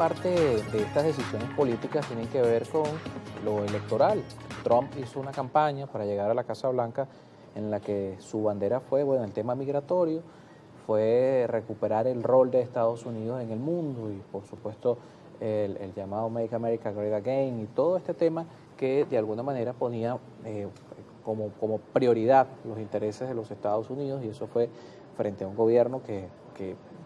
Parte de estas decisiones políticas tienen que ver con lo electoral. Trump hizo una campaña para llegar a la Casa Blanca en la que su bandera fue, bueno, el tema migratorio, fue recuperar el rol de Estados Unidos en el mundo y, por supuesto, el llamado Make America Great Again y todo este tema que de alguna manera ponía como prioridad los intereses de los Estados Unidos, y eso fue frente a un gobierno que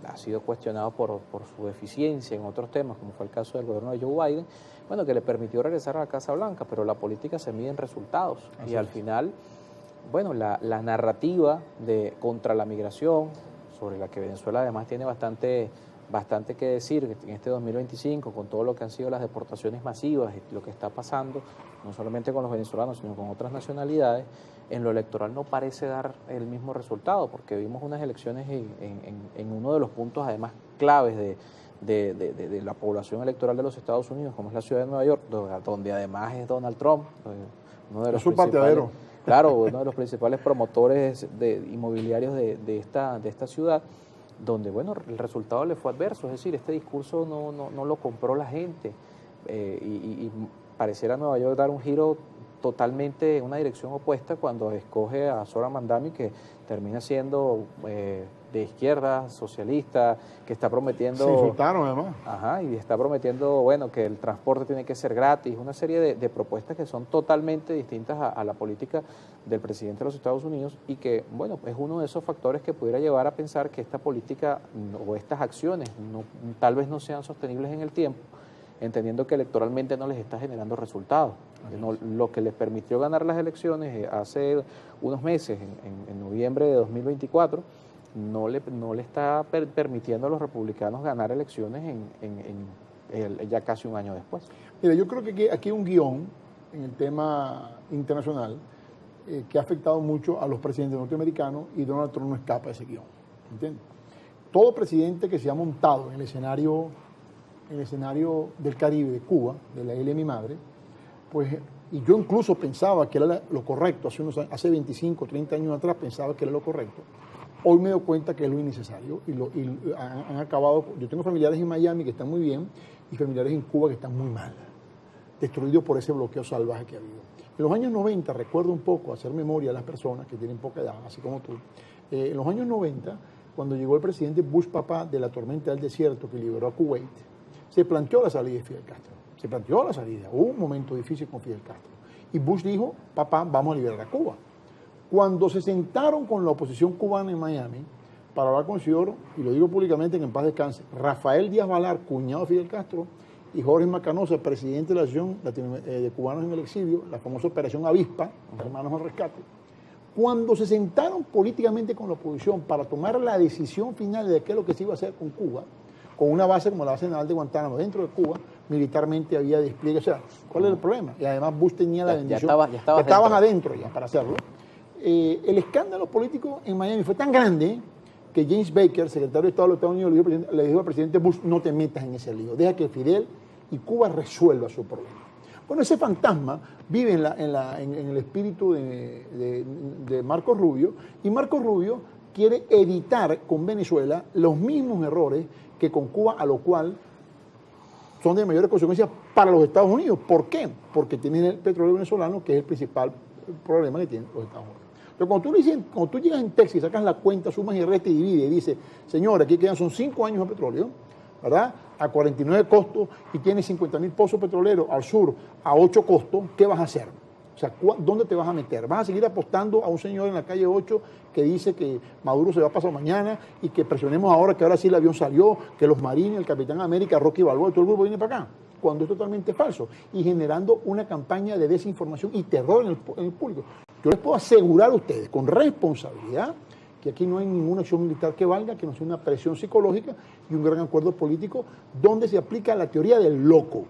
ha sido cuestionado por su eficiencia en otros temas, como fue el caso del gobierno de Joe Biden, bueno, que le permitió regresar a la Casa Blanca, pero la política se mide en resultados. Así y al final, bueno, la narrativa contra la migración, sobre la que Venezuela además tiene bastante que decir en este 2025, con todo lo que han sido las deportaciones masivas y lo que está pasando, no solamente con los venezolanos, sino con otras nacionalidades, en lo electoral no parece dar el mismo resultado, porque vimos unas elecciones en uno de los puntos además claves de la población electoral de los Estados Unidos, como es la ciudad de Nueva York, donde además es Donald Trump, uno de los pateadero. Claro, uno de los principales promotores inmobiliarios de esta ciudad, donde, bueno, el resultado le fue adverso, es decir, este discurso no lo compró la gente, y pareciera Nueva York dar un giro totalmente en una dirección opuesta cuando escoge a Zohran Mamdani, que termina siendo de izquierda, socialista, que está prometiendo... Se insultaron además. Ajá, y está prometiendo, bueno, que el transporte tiene que ser gratis, una serie de propuestas que son totalmente distintas a la política del presidente de los Estados Unidos, y que, bueno, es uno de esos factores que pudiera llevar a pensar que esta política o estas acciones tal vez no sean sostenibles en el tiempo, entendiendo que electoralmente no les está generando resultados. Lo que les permitió ganar las elecciones hace unos meses, en noviembre de 2024, no le está permitiendo a los republicanos ganar elecciones ya casi un año después. Mira, yo creo que aquí hay un guión en el tema internacional que ha afectado mucho a los presidentes norteamericanos, y Donald Trump no escapa de ese guión, ¿entiendes? Todo presidente que se ha montado en el escenario del Caribe, de Cuba, de la isla de mi madre, pues, y yo incluso pensaba que era lo correcto, hace 25, 30 años atrás pensaba que era lo correcto, hoy me doy cuenta que es lo innecesario, y han acabado. Yo tengo familiares en Miami que están muy bien, y familiares en Cuba que están muy mal, destruidos por ese bloqueo salvaje que ha habido. En los años 90, recuerdo un poco, hacer memoria a las personas que tienen poca edad, así como tú, en los años 90, cuando llegó el presidente Bush papá de la tormenta del desierto que liberó a Kuwait, se planteó la salida de Fidel Castro. Se planteó la salida. Hubo un momento difícil con Fidel Castro. Y Bush dijo, papá, vamos a liberar a Cuba. Cuando se sentaron con la oposición cubana en Miami para hablar con el señor, y lo digo públicamente, que en paz descanse, Rafael Díaz Balar, cuñado de Fidel Castro, y Jorge Macanosa, presidente de la Asociación de Cubanos en el Exilio, la famosa Operación Avispa, Hermanos al Rescate, cuando se sentaron políticamente con la oposición para tomar la decisión final de qué es lo que se iba a hacer con Cuba, con una base como la base naval de Guantánamo dentro de Cuba, militarmente había despliegue. O sea, ¿cuál era el problema? Y además Bush tenía la bendición. Ya estabas adentro ya para hacerlo. El escándalo político en Miami fue tan grande que James Baker, secretario de Estado de los Estados Unidos, le dijo al presidente Bush, no te metas en ese lío, deja que Fidel y Cuba resuelva su problema. Bueno, ese fantasma vive en el espíritu de Marco Rubio, y Marco Rubio quiere evitar con Venezuela los mismos errores que con Cuba, a lo cual son de mayores consecuencias para los Estados Unidos. ¿Por qué? Porque tienen el petróleo venezolano, que es el principal problema que tienen los Estados Unidos. Pero cuando tú llegas en Texas y sacas la cuenta, sumas y restas y divides, y dices, señores, aquí quedan son 5 años de petróleo, ¿verdad? A 49 costos, y tienes 50.000 pozos petroleros al sur a 8 costos, ¿qué vas a hacer? O sea, ¿dónde te vas a meter? ¿Vas a seguir apostando a un señor en la calle 8 que dice que Maduro se va a pasar mañana y que presionemos ahora que ahora sí el avión salió, que los marines, el Capitán América, Rocky Balboa, todo el grupo viene para acá? Cuando es totalmente falso, y generando una campaña de desinformación y terror en el público. Yo les puedo asegurar a ustedes con responsabilidad que aquí no hay ninguna acción militar que valga, que no sea una presión psicológica y un gran acuerdo político donde se aplica la teoría del loco.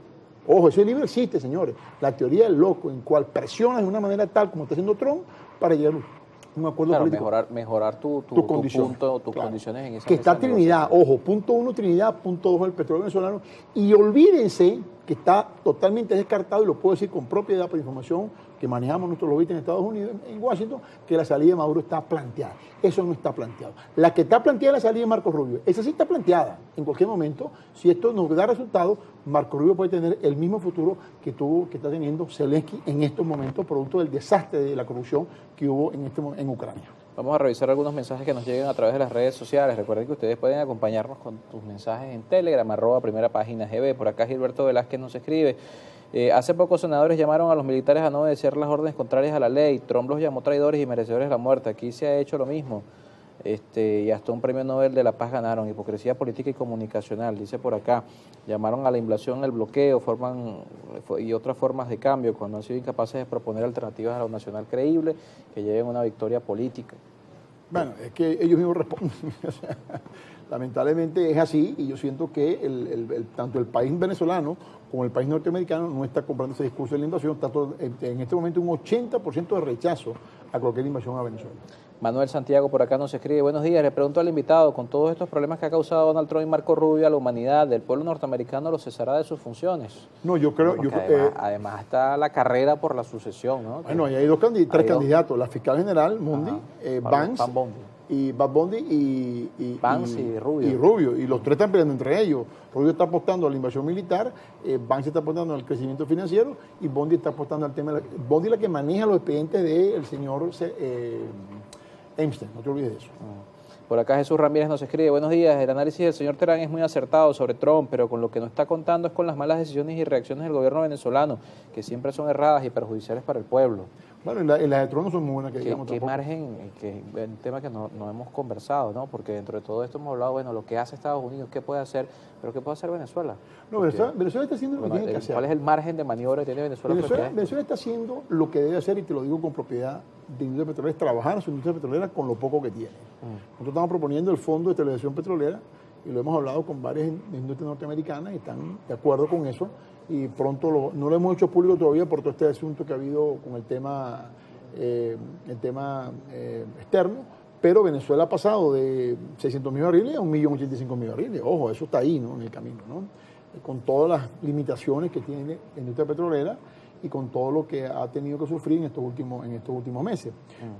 Ojo, ese libro existe, señores. La teoría del loco, en cual presionas de una manera tal como está haciendo Trump para llegar a un acuerdo político. Mejorar tus condiciones en esa que está mesa Trinidad, ojo, punto 1 Trinidad, punto 2 el petróleo venezolano, y olvídense que está totalmente descartado, y lo puedo decir con propiedad por información que manejamos nuestros lobistas en Estados Unidos, en Washington, que la salida de Maduro está planteada. Eso no está planteado. La que está planteada es la salida de Marco Rubio. Esa sí está planteada. En cualquier momento, si esto nos da resultados, Marco Rubio puede tener el mismo futuro que está teniendo Zelensky en estos momentos, producto del desastre de la corrupción que hubo en Ucrania. Vamos a revisar algunos mensajes que nos llegan a través de las redes sociales. Recuerden que ustedes pueden acompañarnos con tus mensajes en Telegram, @primerapagina.gb. Por acá Gilberto Velázquez nos escribe. Hace poco senadores llamaron a los militares a no obedecer las órdenes contrarias a la ley. Trump los llamó traidores y merecedores de la muerte. Aquí se ha hecho lo mismo. Y hasta un premio Nobel de la Paz ganaron. Hipocresía política y comunicacional, dice por acá. Llamaron a la invasión, el bloqueo, y otras formas de cambio cuando han sido incapaces de proponer alternativas a lo nacional creíble que lleven una victoria política. Bueno, es que ellos mismos responden. O sea, lamentablemente es así, y yo siento que tanto el país venezolano como el país norteamericano no está comprando ese discurso de la invasión. Está en este momento un 80% de rechazo a cualquier invasión a Venezuela. Manuel Santiago por acá nos escribe: buenos días, le pregunto al invitado, con todos estos problemas que ha causado Donald Trump y Marco Rubio a la humanidad, ¿el pueblo norteamericano lo cesará de sus funciones? No, yo creo... Además está la carrera por la sucesión, ¿no? Bueno, ahí hay tres candidatos, la fiscal general, Mundi, Vance, y Bad Bundy y Rubio. Y los tres están peleando entre ellos. Rubio está apostando a la invasión militar, Vance está apostando al crecimiento financiero, y Bundy está apostando al tema... Bundy es la que maneja los expedientes del señor Epstein, no te olvides de eso. Por acá Jesús Ramírez nos escribe: buenos días, el análisis del señor Terán es muy acertado sobre Trump, pero con lo que no está contando es con las malas decisiones y reacciones del gobierno venezolano, que siempre son erradas y perjudiciales para el pueblo. Bueno, y las de Trump no son muy buenas, que digamos. ¿Qué margen? Es un tema que no hemos conversado, ¿no? Porque dentro de todo esto hemos hablado, bueno, lo que hace Estados Unidos, qué puede hacer, pero ¿qué puede hacer Venezuela? No, Venezuela está haciendo lo que tiene que hacer. ¿Cuál es el margen de maniobra que tiene Venezuela? Venezuela está haciendo lo que debe hacer, y te lo digo con propiedad, de industria petrolera, es trabajar en su industria petrolera con lo poco que tiene. Nosotros estamos proponiendo el Fondo de Estabilización Petrolera, y lo hemos hablado con varias industrias norteamericanas y están de acuerdo con eso, y pronto no lo hemos hecho público todavía por todo este asunto que ha habido con el tema externo, pero Venezuela ha pasado de 600.000 barriles a 1.085.000 barriles. Ojo, eso está ahí, ¿no?, en el camino, ¿no? Con todas las limitaciones que tiene la industria petrolera y con todo lo que ha tenido que sufrir en estos últimos meses.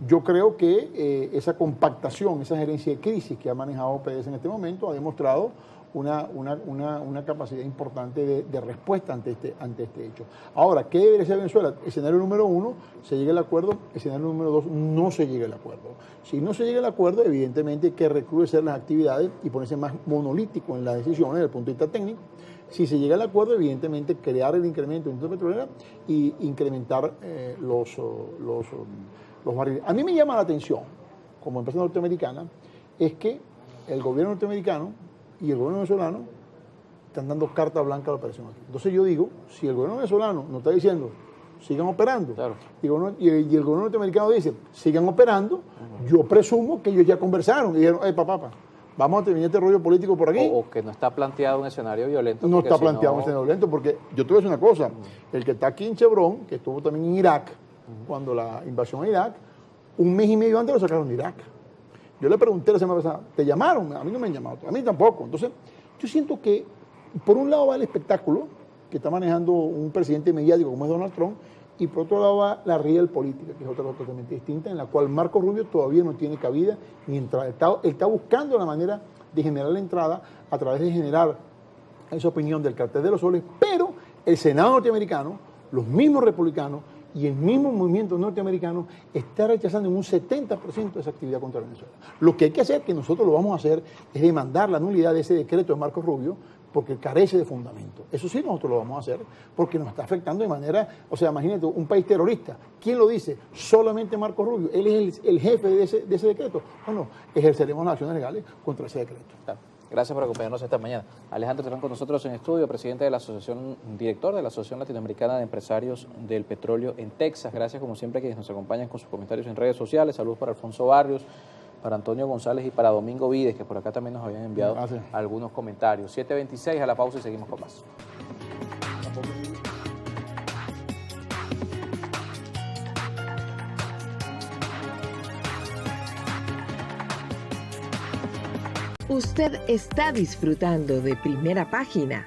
Yo creo que esa compactación, esa gerencia de crisis que ha manejado PDVSA en este momento ha demostrado una capacidad importante de respuesta ante este hecho. Ahora, ¿qué debería ser Venezuela? Escenario número 1, se llega al acuerdo. Escenario número 2, no se llega al acuerdo. Si no se llega al acuerdo, evidentemente hay que recrudecer las actividades y ponerse más monolítico en las decisiones desde el punto de vista técnico. Si se llega al acuerdo, evidentemente crear el incremento de la industria petrolera y incrementar los barriles. A mí me llama la atención, como empresa norteamericana, es que el gobierno norteamericano y el gobierno venezolano están dando carta blanca a la operación aquí. Entonces yo digo, si el gobierno venezolano nos está diciendo sigan operando, claro, y el gobierno norteamericano dice sigan operando, yo presumo que ellos ya conversaron y dijeron, papá, vamos a terminar este rollo político por aquí. O que no está planteado un escenario violento. No está planteado un escenario violento, porque yo te voy a decir una cosa, el que está aquí en Chevron, que estuvo también en Irak, cuando la invasión a Irak, un mes y medio antes lo sacaron de Irak. Yo le pregunté la semana pasada, ¿te llamaron? A mí no me han llamado, a mí tampoco. Entonces, yo siento que, por un lado va el espectáculo que está manejando un presidente mediático como es Donald Trump, y por otro lado va la real política, que es otra cosa totalmente distinta, en la cual Marco Rubio todavía no tiene cabida ni entrada. Él está buscando la manera de generar la entrada a través de generar esa opinión del cartel de los soles, pero el Senado norteamericano, los mismos republicanos y el mismo movimiento norteamericano está rechazando en un 70% de esa actividad contra Venezuela. Lo que hay que hacer, que nosotros lo vamos a hacer, es demandar la nulidad de ese decreto de Marco Rubio, porque carece de fundamento. Eso sí nosotros lo vamos a hacer, porque nos está afectando de manera, o sea, imagínate, un país terrorista. ¿Quién lo dice? Solamente Marco Rubio. Él es el jefe de ese decreto. Bueno, ejerceremos las acciones legales contra ese decreto. Claro. Gracias por acompañarnos esta mañana. Alejandro Terán con nosotros en estudio, presidente de la asociación, director de la Asociación Latinoamericana de Empresarios del Petróleo en Texas. Gracias como siempre a quienes nos acompañan con sus comentarios en redes sociales. Saludos para Alfonso Barrios, para Antonio González y para Domingo Vides, que por acá también nos habían enviado algunos comentarios. 7:26, a la pausa y seguimos con más. Usted está disfrutando de Primera Página.